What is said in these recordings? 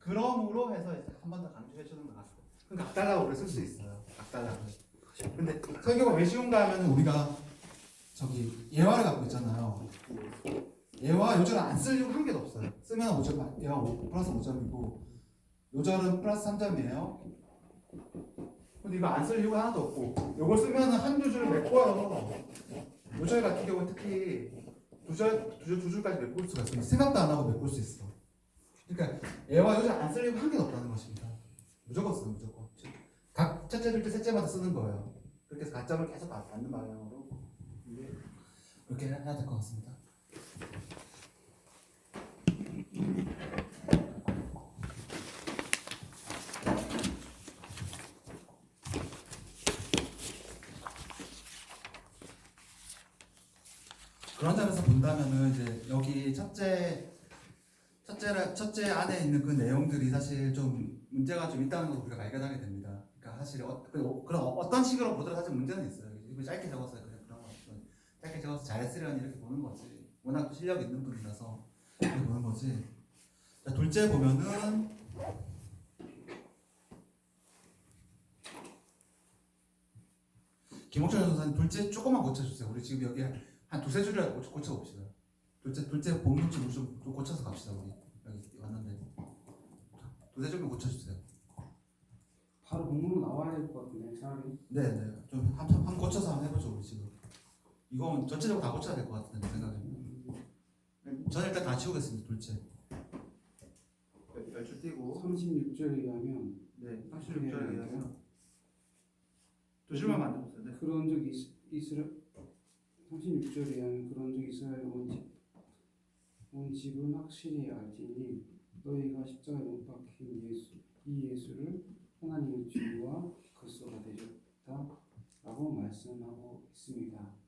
그러므로 해서 한 번 더 강조해 주는 것 같아요. 그러니까 각달라고를 쓸 수 있어요. 각달라고. 근데 설교가 왜 쉬운가 하면 우리가 저기 예화를 갖고 있잖아요. 예화 요절을 안 쓰려고 한 개도 없어요. 쓰면 5점, 예화 플러스 5점이고 요절은 플러스 3점이에요. 근데 이거 안 쓸 이유가 하나도 없고 요걸 쓰면 한두 줄을 메꿔요. 요절 같은 경우는 특히 두 줄까지 메꿀 수가 있어요. 생각도 안 하고 메꿀 수 있어. 그러니까 예와 요절 안 쓰려고 한 개도 없다는 것입니다. 무조건 써요, 무조건. 각 첫째, 둘째, 셋째마다 쓰는 거예요. 그렇게 해서 가점을 계속 받는 방향으로 그렇게 해야 될 것 같습니다. 그런 점에서 본다면은 이제 여기 첫째 안에 있는 그 내용들이 사실 좀 문제가 좀 있다는 걸 우리가 발견하게 됩니다. 그러니까 사실 그런 어떤 식으로 보더라도 사실 문제는 있어요. 이거 짧게 적었어요. 그냥 그런 거 짧게 적어서 잘했으려니 이렇게 보는 거지. 워낙 또 실력 있는 분이라서 이렇게 보는 거지. 자, 둘째 보면은 김옥철 전사님 둘째 조금만 고쳐주세요. 우리 지금 여기 한 두세 줄이라도 고쳐봅시다. 둘째 본문 좀 고쳐서 갑시다. 우리 여기 왔는데 두세 줄만 고쳐주세요. 바로 본문으로 나와야 될 것 같은데 차라리. 네네. 좀 한 고쳐서 한번 해보죠. 우리 지금 이건 전체적으로 다 고쳐야 될 것 같은데 생각에. 저는 일단 다 치우겠습니다. 둘째. 몇 줄 띄고. 36절에 의하면 네. 36절에 의하면 두 줄만 만들었어요. 네. 그런 적이 있으라 36절에 의하면 그런 적이 이스라엘 온 집은 확실히 알지니 너희가 십자가에 못 박힌 이 예수를 하나님의 주와 그리스도가 되셨다라고 말씀하고 있습니다.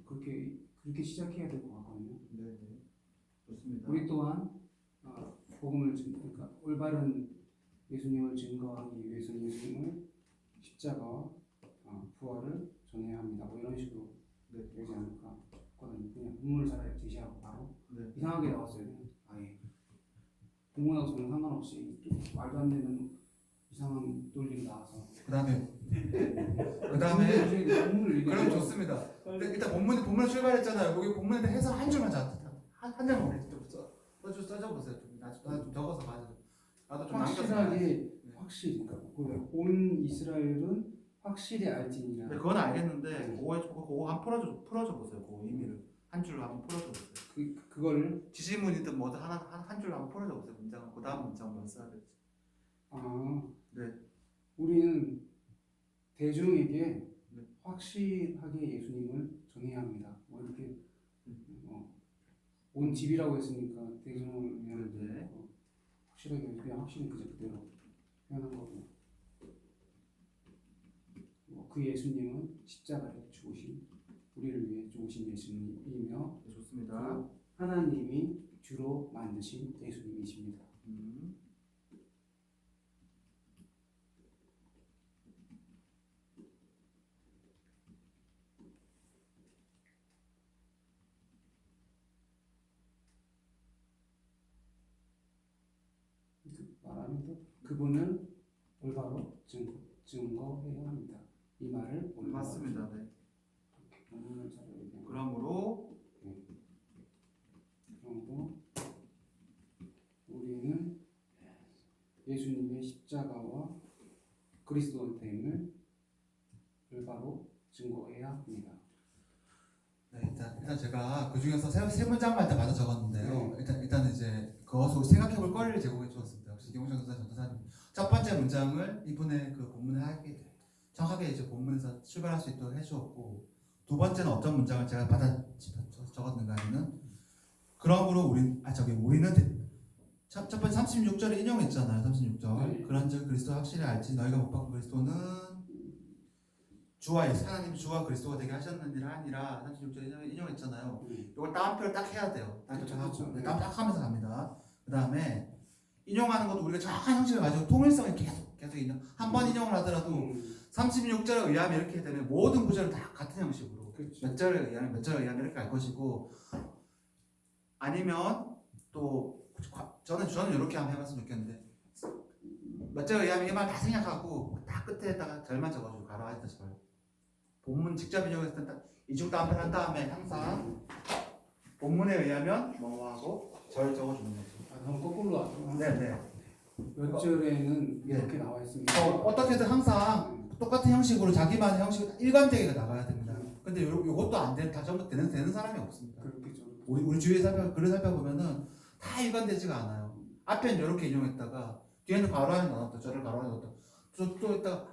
그렇게 시작해야 될 것 같거든요. 네. 좋습니다. 우리 또한 복음을 그러니까 올바른 예수님을 증거하기 위해서는 예수님을 십자가와 부활을 전해야 합니다. 뭐 이런 식으로 되지 않을까 싶거든요. 그냥 본문을 잘 제시하고 바로 이상하게 나왔어요. 아예 본문하고 전혀 상관없이 좀 말도 안 되는 이상한 논리가 나와서 그다음에 본문을 그럼 좋습니다. 일단 본문에 출발했잖아요. 여기 본문에 대한 해설 한 줄만 한 장만 좀 써줘보세요. 나도 좀 적어서 가져. 나도 좀 확실하게 확실히 그러니까 온 이스라엘은 확실히 알지니라. 네, 그건 알겠는데 그거 한번 풀어줘 보세요. 그 의미를 한 줄로 한번 풀어줘 보세요. 그거를 지시문이든 뭐든 한 줄로 한번 풀어줘 보세요. 문장은 그 다음 문장 뭘 써야 될지. 네. 우리는 대중에게 확실하게 예수님을 전해야 합니다. 뭐 이렇게 온 집이라고 했으니까 대중을 위한 확실하게 그냥 확실히 그대로 표현한 거고. 그 예수님은 십자가에 죽으신 우리를 위해 죽으신 예수님이며 좋습니다. 하나님이 주로 만드신 예수님이십니다. 말하면서 그분을 올바로 증거해야 합니다. 이 말을 맞습니다. 네. 그러므로 우리는 예수님의 십자가와 그리스도됨을 올바로 증거해야 합니다. 네, 일단 제가 그 중에서 세 문장만 일단 받아 적었는데요. 일단 이제 그것을 생각해볼 거리를 제공해 주었습니다. 혹시 김홍철 전도사님 첫 번째 문장을 이분의 그 본문에 정확하게 이제 본문에서 출발할 수 있도록 해주었고, 두 번째는 어떤 문장을 제가 받아 적었는가 하면은 그러므로 우리는 첫 번째 36절에 인용했잖아요. 36절. 그런즉 그리스도 확실히 알지 너희가 못 박은 그리스도는 하나님 주와 그리스도가 되게 하셨느니라 하니라. 36절 인용했잖아요. 이걸 따옴표를 딱 해야 돼요. 딱 하면서 갑니다. 그 다음에 인용하는 것도 우리가 정확한 형식을 가지고 통일성을 계속 인용. 한 번 인용을 하더라도 36절에 의하면 이렇게 되면 모든 구절을 다 같은 형식으로 몇 절에 의하면 이렇게 갈 것이고, 아니면 또 저는 이렇게 한번 해봤으면 좋겠는데 몇째 의하면 이 말 다 생략하고 딱 끝에다가 절만 적어주고 가로 하였다 절. 본문 직접 인용했을 때 이중 따옴표를 한 다음에 항상 본문에 의하면 뭐뭐 하고 절 적어주는 거죠. 아, 너무 거꾸로 나왔구나. 네네. 몇 절에는 예. 이렇게 나와 있습니다. 어떻게든 항상 똑같은 형식으로 자기만의 형식으로 일관되게 나가야 됩니다. 근데 요것도 안 돼. 다 전부 되는 사람이 없습니다. 그렇겠죠. 우리 주위에 글을 살펴보면은 다 일관되지가 않아요. 앞에는 이렇게 인용했다가 뒤에는 가로안에 넣었다. 저를 가로안에 넣었다. 또 있다가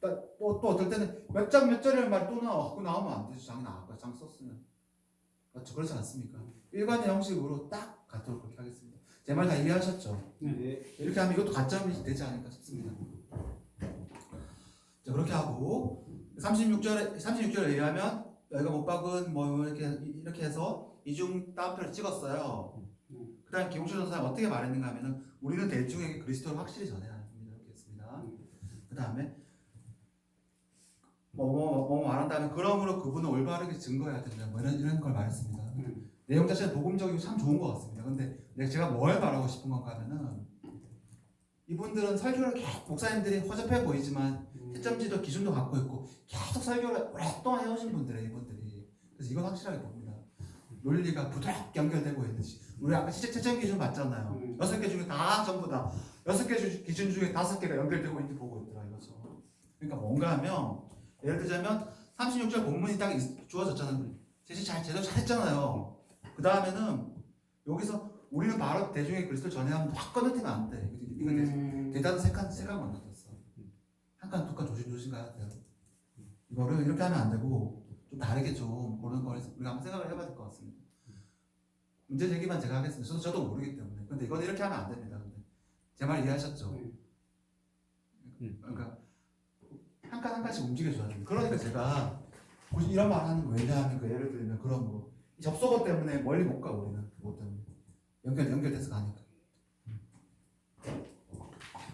또 어떨 때는 몇 절이라는 말이 또 나와. 그거 나오면 안 되죠. 장 나왔고 장 썼으면. 맞죠? 그렇지 않습니까? 일관의 형식으로 딱 갖도록 그렇게 하겠습니다. 제 말 다 이해하셨죠? 네. 이렇게 하면 이것도 가점이 되지 않을까 싶습니다. 자, 그렇게 하고 36절에 의하면 여기가 못 박은 뭐 이렇게 해서 이중 따옴표를 찍었어요. 그다음 김홍철 전사는 어떻게 말했는가 하면은 우리는 대중에게 그리스도를 확실히 전해야 합니다. 이렇게 했습니다. 그다음에 뭐 말한 다음에 그러므로 그분은 올바르게 증거해야 된다. 뭐 이런 걸 말했습니다. 내용 자체는 복음적이고 참 좋은 것 같습니다. 근데 제가 뭘 말하고 싶은 건가 하면은 이분들은 설교를 목사님들이 허접해 보이지만 채점지도 기준도 갖고 있고 계속 설교를 오랫동안 해오신 분들이에요. 이분들이. 그래서 이건 확실하게 봅니다. 논리가 부드럽게 연결되고 있는지. 우리 아까 채점 기준 봤잖아요. 6개 중에 다 전부 다 6개 기준 중에 5개가 연결되고 있는지 보고 있더라 이거죠. 그러니까 뭔가 하면 예를 들자면 36절 본문이 딱 주어졌잖아요. 제대로 잘했잖아요. 그 다음에는 여기서 우리는 바로 대중의 그리스도를 전해하면 확 건너뛰면 안 돼. 이거 대단한 세칸 만들었어. 한 칸, 두 칸 조심조심 가야 돼요. 이거를 이렇게 하면 안 되고 좀 다르게 좀 그런 걸 우리가 한번 생각을 해봐야 될 것 같습니다. 문제 제기만 제가 하겠습니다. 저도 모르기 때문에. 근데 이건 이렇게 하면 안 됩니다. 근데 제 말 이해하셨죠? 그러니까 한 칸 한 칸씩 움직여줘야 됩니다. 그러니까 제가 굳이 이런 말 하는 거 왜냐하면 예를 들면 그런 거 접속어 때문에 멀리 못 가 우리는 그것 때문에 연결돼서 가니까.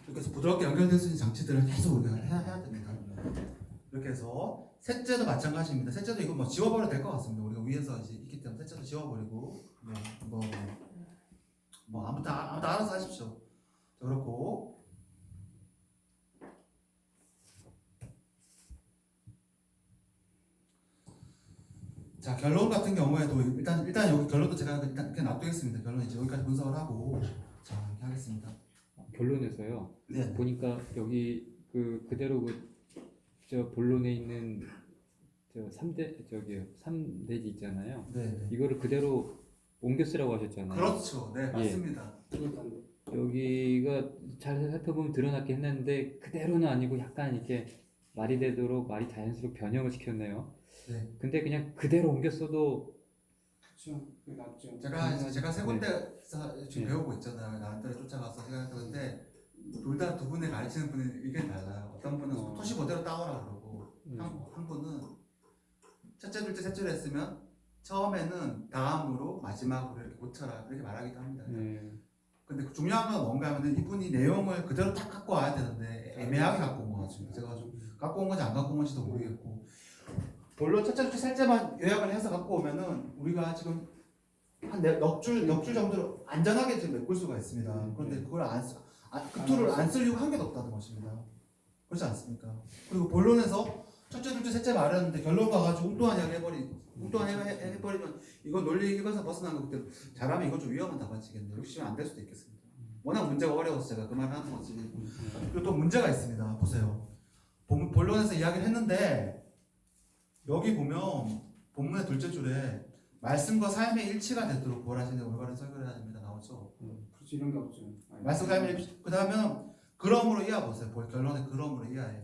그래서 부드럽게 연결될 수 있는 장치들을 계속 우리가 해야 됩니다. 이렇게 해서 셋째도 마찬가지입니다. 셋째도 이거 뭐 지워버려도 될 것 같습니다. 우리가 위에서 이제 있기 때문에 셋째도 지워버리고 뭐 아무튼 알아서 하십시오. 자, 그렇고 자 결론 같은 경우에도 일단 여기 결론도 제가 일단 그냥 놔두겠습니다. 결론 이제 여기까지 분석을 하고 자 이렇게 하겠습니다. 결론에서요. 네. 보니까 여기 그대로 저 본론에 있는 저 3대지 있잖아요. 네. 이거를 그대로 옮겨 쓰라고 하셨잖아요. 그렇죠. 네 맞습니다. 여기가 잘 살펴보면 드러났긴 했는데 그대로는 아니고 약간 이렇게 말이 되도록 말이 자연스럽게 변형을 시켰네요. 네. 근데 그냥 그대로 옮겨 써도 그렇죠. 그게 낫죠. 제가 세 군데서 지금 네. 배우고 있잖아요. 나름대로 쫓아가서 생각하는데 둘 다 두 분이 가르치는 분이 의견이 달라요. 어떤 분은 토시 그대로 따오라 그러고 한 분은 첫째, 둘째, 셋째를 했으면 처음에는 다음으로 마지막으로 이렇게 고쳐라 이렇게 말하기도 합니다. 네. 근데 중요한 건 뭔가 하면은 이분이 내용을 그대로 딱 갖고 와야 되는데 애매하게 갖고 온 거 같습니다. 제가 좀 갖고 온 건지 안 갖고 온 건지도 모르겠고 본론 첫째, 둘째, 셋째만 요약을 해서 갖고 오면은 우리가 지금 한 넉 줄 정도로 안전하게 지금 메꿀 수가 있습니다. 그런데 그걸 그 툴을 안 쓰려고 한 게 없다는 것입니다. 그렇지 않습니까? 그리고 본론에서 첫째, 둘째, 셋째 말했는데 결론 가가지고 엉뚱한 이야기 해버리면 이건 논리 일관에서 벗어난 거기 때문에 잘하면 이건 좀 위험한 답안지겠네요. 욕심이 안 될 수도 있겠습니다. 워낙 문제가 어려워서 제가 그 말을 하는 거지. 그리고 또 문제가 있습니다. 보세요. 본론에서 이야기를 했는데 여기 보면 본문의 둘째 줄에 말씀과 삶의 일치가 되도록 구원하시는 올바른 설교를 해야 됩니다. 나오죠? 그렇지 이런 게 없죠. 말씀과 삶의 일치. 그 다음에는 그러므로 이해해 보세요. 결론에 그러므로 이해해.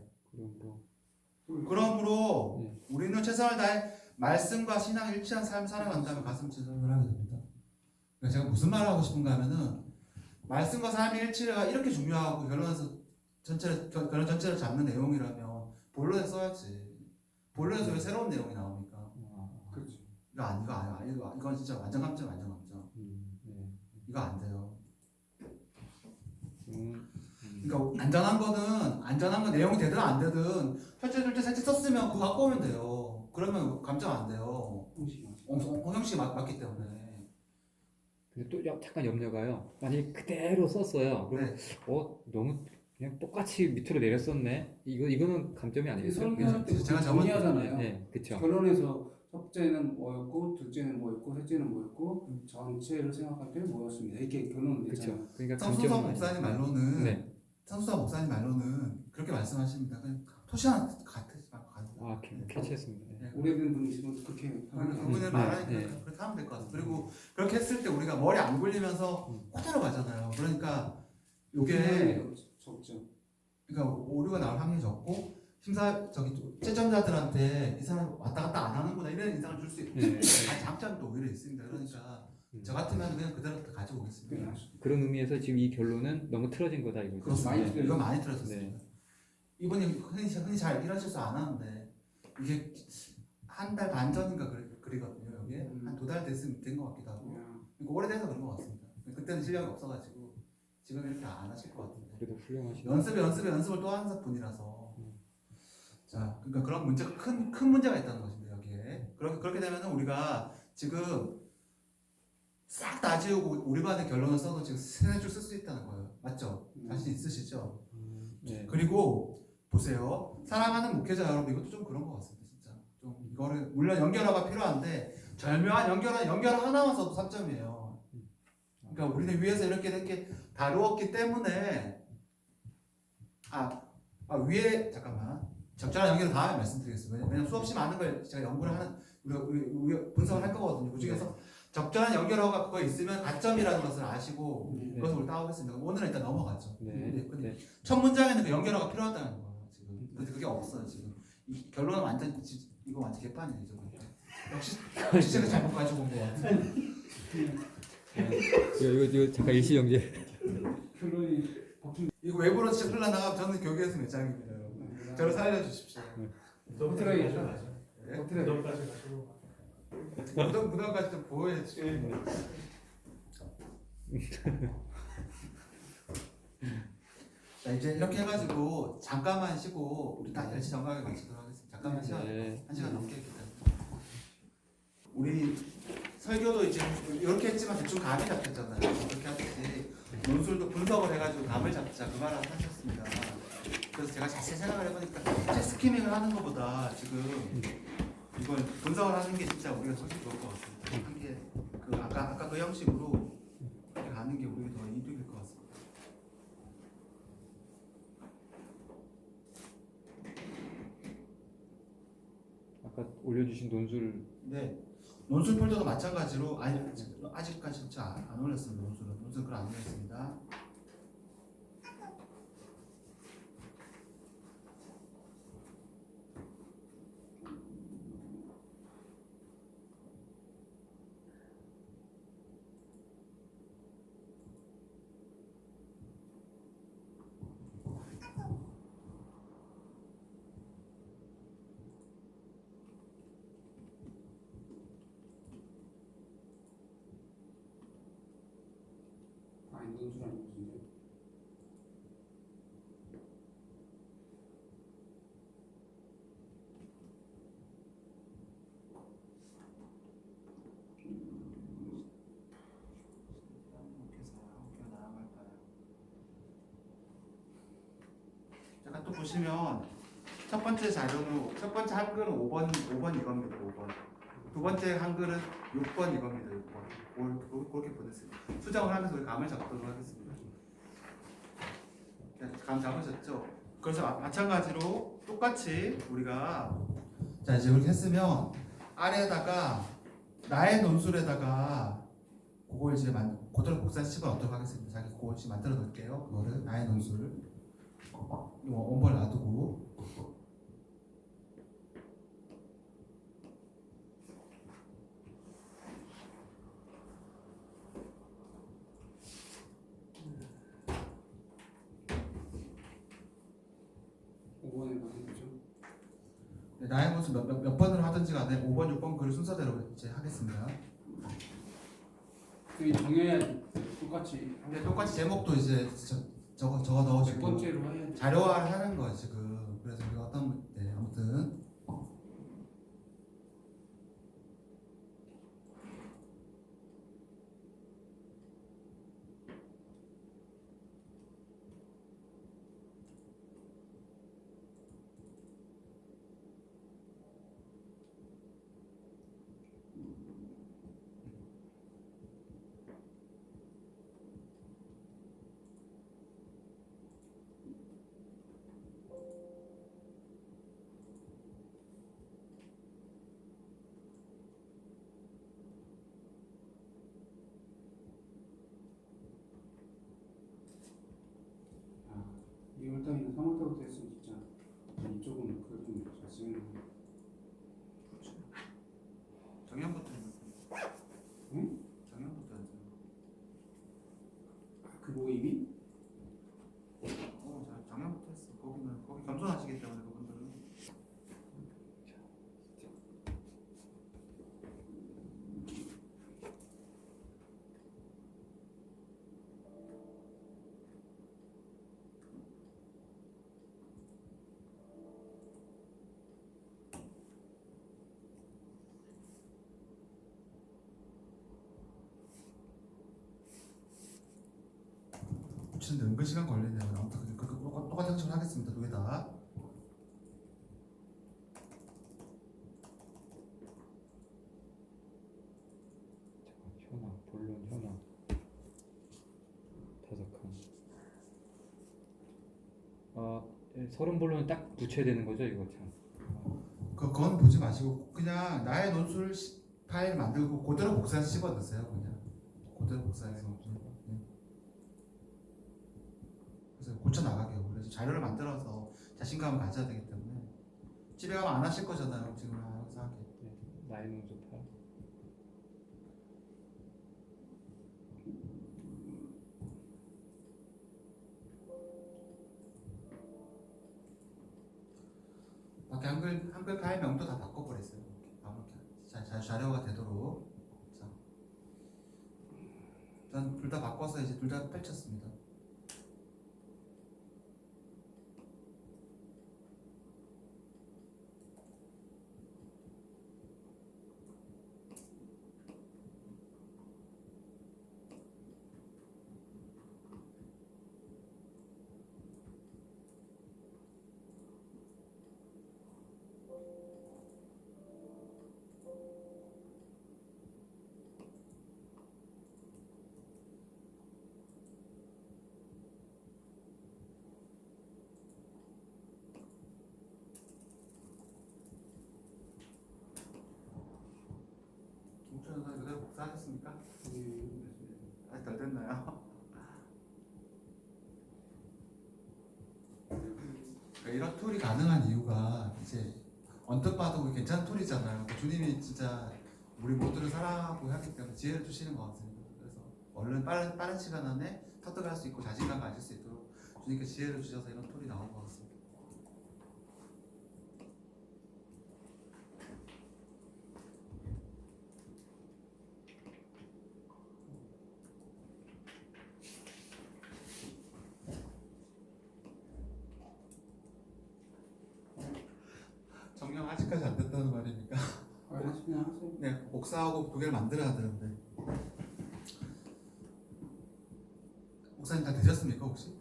그러므로 우리는 최선을 다해 말씀과 신앙 일치한 삶 살아간다면 가슴 찢어을 하게 됩니다. 그러니까 제가 무슨 말을 하고 싶은가 하면은 말씀과 삶의 일치가 이렇게 중요하고 결론 전체를 잡는 내용이라면 본론에 써야지. 본론에서 왜 새로운 내용이 나옵니까? 그렇죠. 이건 진짜 완전 감점. 이거 안 돼요. 그러니까 안전한 건 내용이 되든 안 되든 첫째, 둘째, 셋째 썼으면 그거 갖고 오면 돼요. 그러면 감점 안 돼요. 형식이 형식이 맞기 때문에. 근데 또 잠깐 염려가요. 만약에 그대로 썼어요. 그럼 네. 너무 그냥 똑같이 밑으로 내렸었네. 이거는 감점이 아니겠어요? 설명할 때 제가 정리하잖아요. 네, 그렇죠. 결론에서 첫째는 뭐였고, 둘째는 뭐였고, 셋째는 뭐였고, 전체를 생각할 때 뭐였습니다. 이렇게 결론을 내잖아요. 그렇죠. 그러니까 성수성 감점은 목사님 아니죠. 말로는 네. 성수성 목사님 말로는 그렇게 말씀하십니다. 그냥 토시랑 같으지 말고 캐치했습니다. 네. 오래된 분이시면 그렇게 그분을 네, 말하니까 네. 그렇게 하면 될 것 같아요. 그리고 그렇게 했을 때 우리가 머리 안 굴리면서 그대로 가잖아요. 그러니까 요게 적죠. 그러니까 오류가 나올 확률이 적고 채점자들한테 이 사람 왔다 갔다 안 하는구나 이런 인상을 줄 수 있고 네. 장점이 또 오히려 있습니다. 그러니까 저 같으면 그냥 그대로 가지고 오겠습니다. 그런 의미에서 지금 이 결론은 너무 틀어진 거다 이거죠. 그렇습니다. 네. 이건 많이 들었었습니다. 네. 이분이 흔히 잘 이런 실수 안 하는데 이게 한 달 반 전인가 그리거든요. 여기 한 2달 됐으면 된 것 같기도 하고 그러니까 오래돼서 그런 것 같습니다. 그때는 실력이 없어가지고 지금 이렇게 안 하실 것 같은데 그래도 훌륭하시네. 연습을 또 하는 분이라서 자 그러니까 그런 문제가 큰 문제가 있다는 것입니다. 여기에 그렇게 되면 우리가 지금 싹 다 지우고 우리 반의 결론을 써도 지금 3-4줄 쓸 수 있다는 거예요. 맞죠? 자신 있으시죠? 네. 그리고 보세요. 사랑하는 목회자 여러분 이것도 좀 그런 것 같습니다. 진짜 좀 이거를 물론 연결어가 필요한데 절묘한 연결어 하나만 써도 3점이에요. 그러니까 우리는 위에서 이렇게 다루었기 때문에 위에 잠깐만 적절한 연결을 다음에 말씀드리겠습니다. 왜냐면 수없이 많은 걸 제가 연구를 하는 우리 분석을 할 거거든요. 그 중에서 적절한 연결어가 그거 있으면 가점이라는 것을 아시고 그것을 우리 따오겠습니다. 오늘은 일단 넘어가죠. 네. 근데 첫 문장에는 그 연결어가 필요하다는 거예요. 지금 근데 그게 없어요. 지금 이 결론은 완전 이거 완전 개판이에요. 역시 제가 잘못 가지고 온 거 같아요. 이거 잠깐 일시정지. 결론이 이거 외부로 진짜 흘러나가면 저는 교육에서 몇 장입니다. 여러분. 저를 살려주십시오. 도트라이 네? 무덤까지 가시고 무덤까지 좀 보여야지. 자 이제 이렇게 해가지고 잠깐만 쉬고 우리 딱 10시 정각에 마치도록 하겠습니다. 잠깐만 쉬어요. 네. 1시간 넘게 했기 때문에 우리 설교도 이제 이렇게 했지만 대충 감이 잡혔잖아요. 그렇게 하듯이 논술도 분석을 해가지고 감을 잡자 그 말을 하셨습니다. 그래서 제가 자세히 생각을 해보니까 스키밍을 하는 것보다 지금 이걸 분석을 하는 게 진짜 우리가 훨씬 좋을 것 같습니다. 한게 그 아까 그 형식으로 이렇게 가는 게 우리가 더 이득일 것 같습니다. 아까 올려주신 논술 네. 논술 폴더도 마찬가지로 아직까지 안 올렸습니다. 논술 글 안 올렸습니다. 아니 논술 아니고 진짜. 잠깐 또 보시면 첫 번째 자료는 첫 번째 한글은 5번 이겁니다. 5번. 두 번째 한글은 6번 이겁니다. 6번. 그렇게 보냈습니다. 수정을 하면서 우리 감을 잡도록 하겠습니다. 감 잡으셨죠? 그래서 마찬가지로 똑같이 우리가 자 이제 이렇게 했으면 아래에다가 나의 논술에다가 그걸 이제 그대로 복사시키면 어떻게 하겠습니다. 자기 그걸 지금 만들어 놓을게요. 그거를 나의 논술 원본을 놔두고 나의 논술 몇 번을 하든지 간에 5번, 6번 글을 순서대로 이제 하겠습니다. 그 정해야 똑같이 근데 똑같이 제목도 이제 적어 몇 넣어주고 번째로 해야 자료화를 하는 거예요 지금. 그래서 우리가 어떤 아무튼 그 모임이 작년부터 했어. 거기 겸손하시기 때문에 그분들은. 붙이는데 은근 시간 걸리네요. 아무튼 똑같은 식으로 하겠습니다. 두 개 다. 현아, 본론 현아 5칸. 서른 본론은 딱 붙여야 되는 거죠, 이거 참. 그건 보지 마시고 그냥 나의 논술 파일 만들고 그대로 복사해서 씹어넣으세요. 그냥 그대로 복사해서. 네. 그래서 고쳐 나가게요. 그래서 자료를 만들어서 자신감을 가져야 되기 때문에 집에 가면 안 하실 거잖아요. 지금 항상 하게. 나의 논술 파일. 밖에 한글 파일명도 다 바꿔버렸어요. 아무렇게 자료가 되도록. 자, 일단 둘 다 바꿔서 이제 둘 다 펼쳤습니다. 김철 선생 그대로 복사하셨습니까? 아직 덜 됐나요? 그러니까 이런 툴이 가능한 이유가 이제 언뜻 봐도 괜찮은 툴이잖아요. 그러니까 주님이 진짜 우리 모두를 사랑하고 하기 때문에 지혜를 주시는 것 같습니다. 그래서 얼른 빠른 시간 안에 터득할 수 있고 자신감 가질 수 있도록 주님께 지혜를 주셔서 이런 툴이 나온 것 같습니다. 정령 아직까지 안 됐다는 말입니까? 그냥 하세요. 네, 복사하고 두 개를 만들어야 되는데. 목사님 다 되셨습니까 혹시?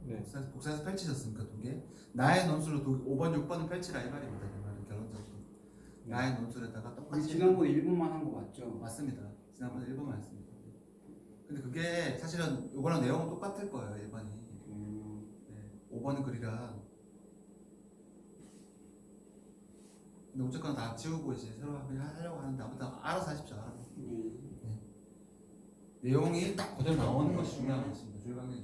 네. 복사해서 펼치셨습니까 두 개? 나의 논술로 5번, 6번은 펼치라 이 말입니다. 이 말은 결론적으로. 나의 논술에다가 우리 똑같이. 지난번에 1분만 한 거 맞죠? 맞습니다. 지난번에 1번만 했습니다. 근데 그게 사실은 이거랑 내용은 똑같을 거예요. 1번이. 네, 5번은 그리라. 근데 어쨌거나 다 지우고 이제 새로 하려고 하는데 아무튼 알아서 하십시오. 알아서. 내용이 딱 그대로 나오는 것이 중요한 것입니다. 주요강좌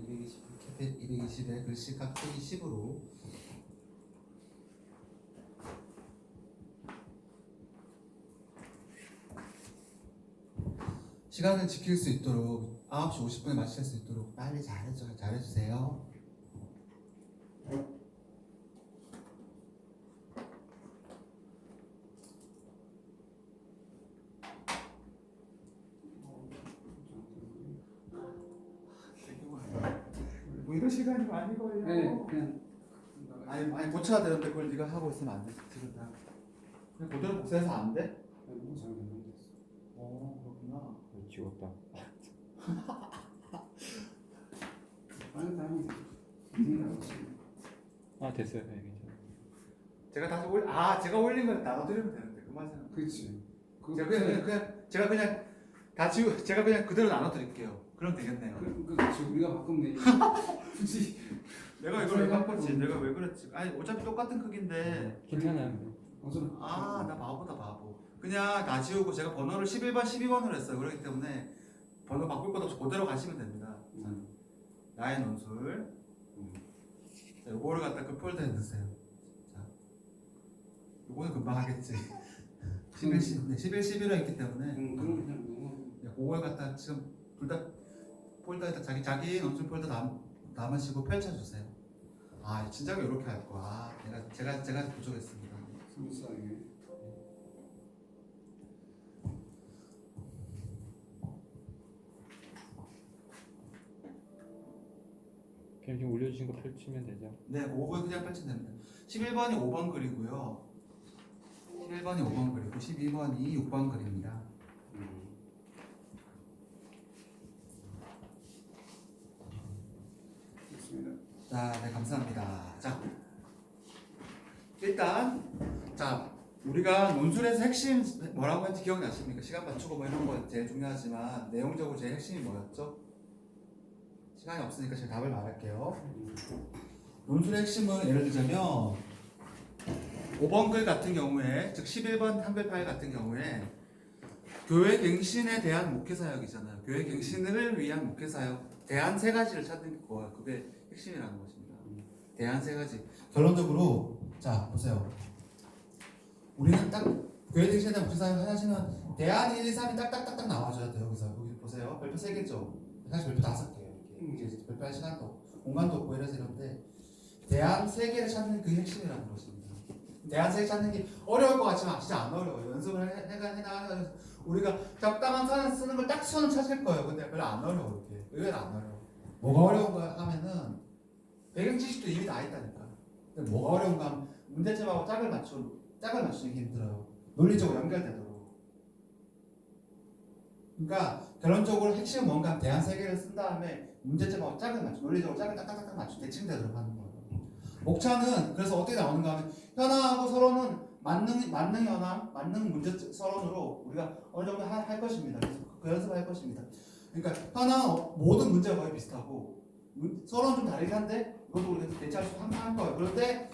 220에 글씨 깍두기 10으로 시간을 지킬 수 있도록 9시 50분에 마칠 수 있도록 빨리 잘해주세요. 뭐 이런 시간이 많이 걸려. 네, 그냥 아니 고쳐야 되는데 그걸 네가 하고 있으면 안 돼. 지금 다 그냥 그대로 복사해서 안 돼? 뭐잘 됐어. 그렇구나. 지웠다. 다른 사람이 됐어요. 네, 괜찮아요. 제가 다시 제가 올린 걸 나눠드리면 되는데 그 맛은. 그렇지. 제가 그냥 다 지우 제가 그냥 그대로 나눠드릴게요. 그럼 되겠네요. 그렇지. 우리가 바꾸면 돼. 굳이 내가 이걸 왜 바꿨지? 내가 왜 그랬지? 아니 어차피 똑같은 크기인데. 괜찮아요. 나 바보다 바보. 그냥 다 지우고 제가 번호를 11번, 12번으로 했어요. 그렇기 때문에 번호 바꿀 것 없이 그대로 가시면 됩니다. 나의 논술. 자, 요거를 갖다 그 폴더에 넣으세요. 자, 요거는 금방 하겠지. 11, 11로 했기 때문에 그럼 그냥 너무 그걸 갖다 지금 둘 다 폴더에다 자기 논술 폴더 남으시고 펼쳐주세요. 아 진작에 이렇게 할 거야. 제가 부족했습니다. 스무스하게. 그냥 지금 올려주신 거 펼치면 되죠. 네, 5번 그냥 펼치면 됩니다. 11번이 5번 글이고요. 11번이 5번 글이고 12번이 6번 글입니다. 좋습니다. 자, 네, 감사합니다. 자, 일단, 자, 우리가 논술에서 핵심 뭐라고 했는지 기억나십니까? 시간 맞추고 뭐 이런 거 제일 중요하지만 내용적으로 제일 핵심이 뭐였죠? 시간이 없으니까 제가 답을 말할게요. 논술의 핵심은 예를 들자면 5번 글 같은 경우에, 즉 11번 한글 파일 같은 경우에 교회 갱신에 대한 목회 사역이잖아요. 교회 갱신을 위한 목회 사역, 대안 세 가지를 찾는 거예요. 그게 핵심이라는 것입니다. 대안 세 가지. 결론적으로 자 보세요. 우리는 딱 교회 갱신에 대한 목회 사역 하시면 대안 1, 2, 3이 딱딱딱딱 나와줘야 돼요. 그래서 여기 보세요. 별표 3개죠. 사실 별표 5개예요. 이게 별표할 시간도 없고, 공간도 없고 이래서 이런데 대안 3개를 찾는 그게 핵심이라는 것입니다. 대안 3개 찾는 게 어려울 것 같지만 진짜 안 어려워요. 연습을 해나가면서 우리가 적당한 선을 쓰는 걸 딱 선을 찾을 거예요. 근데 별로 안 어려워. 이렇게 의외로 안 어려워. 뭐가 어려운가 하면은 배경 지식도 이미 다 있다니까. 근데 뭐가 어려운가 하면 문제점하고 짝을 맞추는 게 힘들어요. 논리적으로 연결되도록. 그러니까 결론적으로 핵심은 뭔가 하면 대안 3개를 쓴 다음에 문제점하고 짝을 맞추, 논리적으로 짝을 딱딱딱 맞추 대칭되도록 하는 거예요. 목차는 그래서 어떻게 나오는가 하면 현황하고 서론은 만능 현황, 만능 문제 서론으로 우리가 어느 정도 할 것입니다. 그래서 그 연습을 할 것입니다. 그러니까 현황 모든 문제가 거의 비슷하고 서론은 좀 다르긴 한데 이것도 우리가 대체할 수 할 거예요. 그런데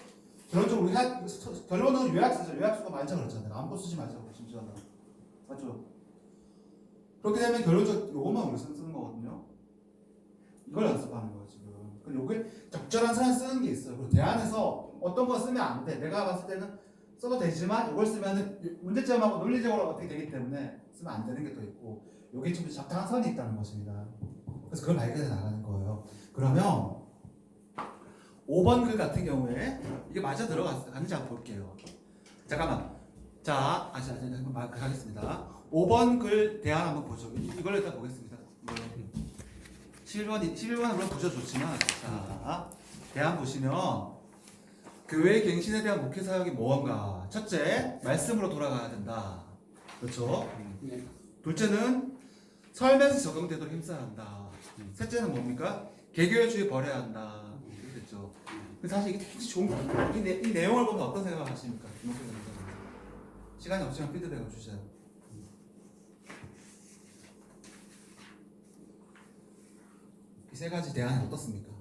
결론적으로 우리가 결론은 요약수죠. 요약수가 말자 그랬잖아요. 아무것도 쓰지 말자고 심지어는 맞죠? 그렇게 되면 결론적 요것만 우리 쓰는 거거든요. 이걸 연습하는 거예요 지금. 근데 요게 적절한 사연 쓰는 게 있어요. 그리고 대안에서 어떤 거 쓰면 안 돼. 내가 봤을 때는 써도 되지만 이걸 쓰면은 문제점하고 논리적으로 어떻게 되기 때문에 쓰면 안 되는 게 또 있고 요게 좀 적당한 선이 있다는 것입니다. 그래서 그걸 발견해 나가는 거예요. 그러면 5번 글 같은 경우에 이게 맞아 들어가는지 한번 볼게요. 잠깐만. 자, 한번 가겠습니다. 5번 글 대안 한번 보죠. 이걸 일단 보겠습니다. 11번은 물론 보셔도 좋지만, 자, 대안 보시면, 교회 갱신에 대한 목회 사역이 무언가. 첫째, 말씀으로 돌아가야 된다. 그렇죠? 네. 둘째는, 삶에서 적용되도록 힘써야 한다. 셋째는 뭡니까? 개교회주의 버려야 한다. 이렇게 됐죠. 근데 사실 이게 되게 좋은 거예요. 이 내용을 보면 어떤 생각을 하십니까? 시간이 없지만 피드백을 주세요. 이 세 가지 대안이 어떻습니까?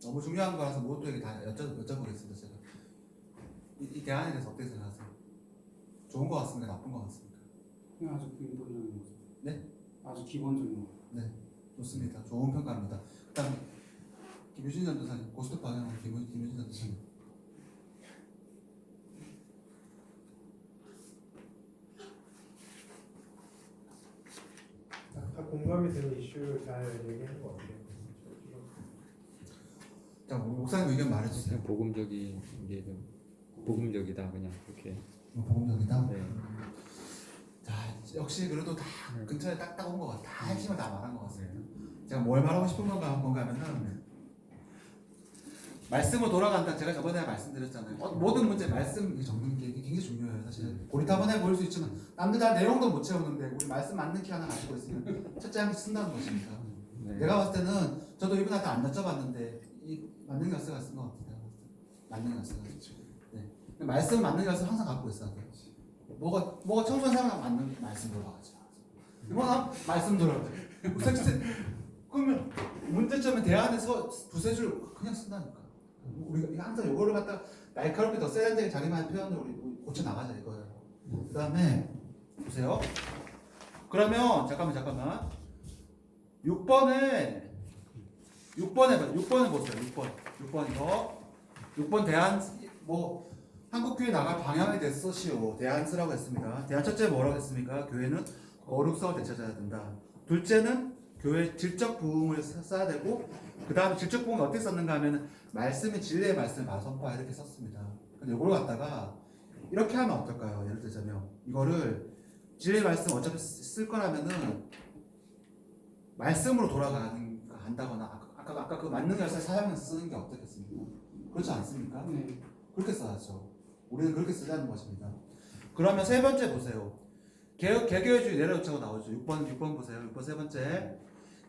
너무 중요한 거라서 모두에게 다 여쭤보겠습니다. 제가 이 대안에 대해서 어떻게 생각하세요? 좋은 거 같습니까? 나쁜 거 같습니까? 그냥 아주 기본적인 거죠. 네? 아주 기본적인 거. 네, 좋습니다. 좋은 평가입니다. 그다음 김유진 전도사님, 고스톱 방향으로 김유진 전도사님. 다 공감이 되는 이슈 잘 얘기하는 것 같아요. 자, 우리 목사님 의견 말해주세요. 그냥 복음적인 게 좀 복음적이다 그냥 그렇게. 복음적이다. 네. 자, 역시 그래도 다 근처에 딱 온 것 같아. 다 핵심을 다 말한 것 같습니다. 제가 뭘 말하고 싶은 건가 하면은 말씀으로 돌아간다. 제가 저번에 말씀드렸잖아요. 모든 문제 말씀 적는 게 굉장히 중요해요. 사실 고리타분해 보일 수 있지만 남들 다 내용도 못 채우는데 우리 말씀 맞는 키 하나 가지고 있으면 첫째 한 개 쓴다는 것입니다. 네. 내가 봤을 때는 저도 이분한테 안 여쭤봤는데 이 맞는 열쇠가 쓴 것 같아요. 맞는 열쇠가. 네. 말씀 맞는 열쇠 항상 갖고 있어야 돼요. 뭐가 청소년 생활하면 맞는 말씀 들어가지. 이거 말씀 들어야 돼. 그러면 문제점에 대안에서 두세 줄 그냥 쓴다니까. 우리가 항상 요거를 갖다가 날카롭게 더 세련되게 자기만의 표현을 우리 고쳐 나가자 이거예요. 그 다음에 보세요. 그러면 잠깐만 6번에 보세요. 6번 이거 6번 대안 한국교회 나갈 방향에 대해서 쓰시오. 대안 쓰라고 했습니다. 대안 첫째 뭐라고 했습니까? 교회는 거룩성을 되찾아야 된다. 둘째는 교회 질적 부흥을 써야 되고, 그 다음에 질적 부흥을 어떻게 썼는가 하면 말씀이 진리의 말씀을 바로 선포하 이렇게 썼습니다. 근데 이걸 갖다가 이렇게 하면 어떨까요? 예를 들자면 이거를 진리의 말씀 어차피 쓸 거라면은 말씀으로 돌아간다거나 아까 그 만능 열쇠 사용해서 쓰는 게 어떻겠습니까? 그렇지 않습니까? 네. 그렇게 써야죠. 우리는 그렇게 쓰자는 것입니다. 그러면 세 번째 보세요. 개교회주의 내려놓자고 나오죠. 6번 보세요. 6번 세 번째.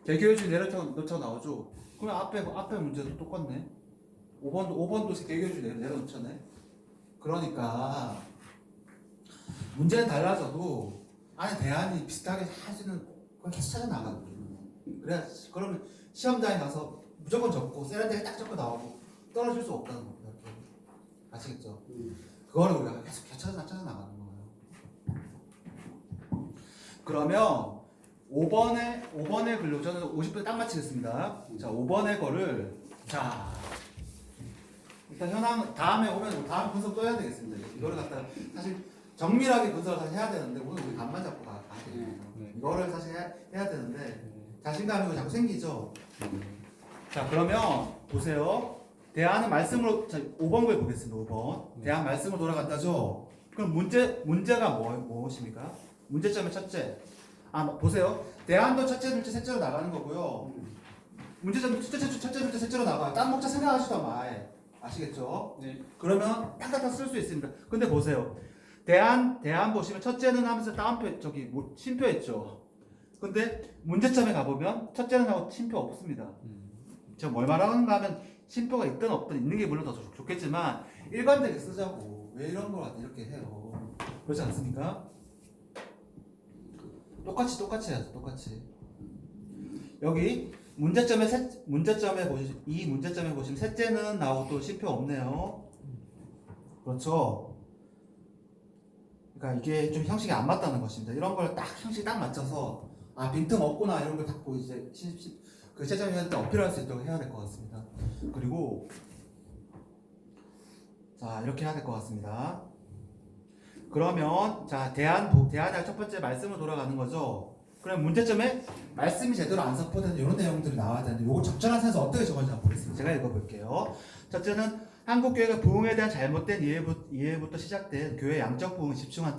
개교회주의 내려놓자고 나오죠. 그럼 앞에 문제도 똑같네. 5번도 개교회주의 내려놓자네. 그러니까 문제는 달라져도 안에 대안이 비슷하게 하시는 걸 계속 찾아 나가거든요. 그래야 그러면 시험장에 가서 무조건 적고 세련되게 딱 적고 나오고 떨어질 수 없다는 겁니다. 아시겠죠? 그거를 우리가 계속 찾아 나가는 거예요. 그러면 5번의 글로 저는 50분 딱 마치겠습니다. 자, 5번의 거를 자 일단 현황 다음에 오면 다음 분석 또 해야 되겠습니다. 이거를 갖다가 사실 정밀하게 분석을 사실 해야 되는데 오늘 우리 간만 잡고 가야 되거든요. 이거를 사실 해야 되는데 자신감이 자꾸 생기죠. 자, 그러면 보세요. 대안은 말씀으로, 자, 5번 글 보겠습니다. 5번. 대안 말씀으로 돌아간다죠. 그럼 문제가 무엇입니까? 문제점의 첫째. 보세요. 대안도 첫째, 둘째, 셋째로 나가는 거고요. 문제점도 첫째, 둘째, 셋째로 나가요. 딴 목차 생각하시다 말. 아시겠죠? 네. 그러면 딱딱딱 쓸 수 있습니다. 근데 보세요. 대안 보시면 첫째는 하면서 따옴표, 쉼표 했죠. 근데 문제점에 가보면 첫째는 하고 쉼표 없습니다. 지금 뭘 말하는가 하면 쉼표가 있든 없든 있는 게 물론 더 좋겠지만 일관되게 쓰자고. 왜 이런 걸 이렇게 해요? 그렇지 않습니까? 똑같이 해야죠. 똑같이. 여기 문제점에 보시면 셋째는 나오고 또 쉼표 없네요. 그렇죠? 그러니까 이게 좀 형식이 안 맞다는 것입니다. 이런 걸 딱 형식 딱 맞춰서 빈틈 없구나 이런 걸 딱 보고 이제 그 최저위원한테 어필할 수 있도록 해야 될 것 같습니다. 그리고 자 이렇게 해야 될 것 같습니다. 그러면 자 대안의 첫 번째 말씀으로 돌아가는 거죠. 그럼 문제점에 말씀이 제대로 안 선포되는 이런 내용들이 나와야 되는데 이거 적절한 sense 어떻게 적어지나 보겠습니다. 제가 읽어볼게요. 첫째는 한국교회가 부흥에 대한 잘못된 이해부터 시작된 교회 양적 부흥에 집중한다.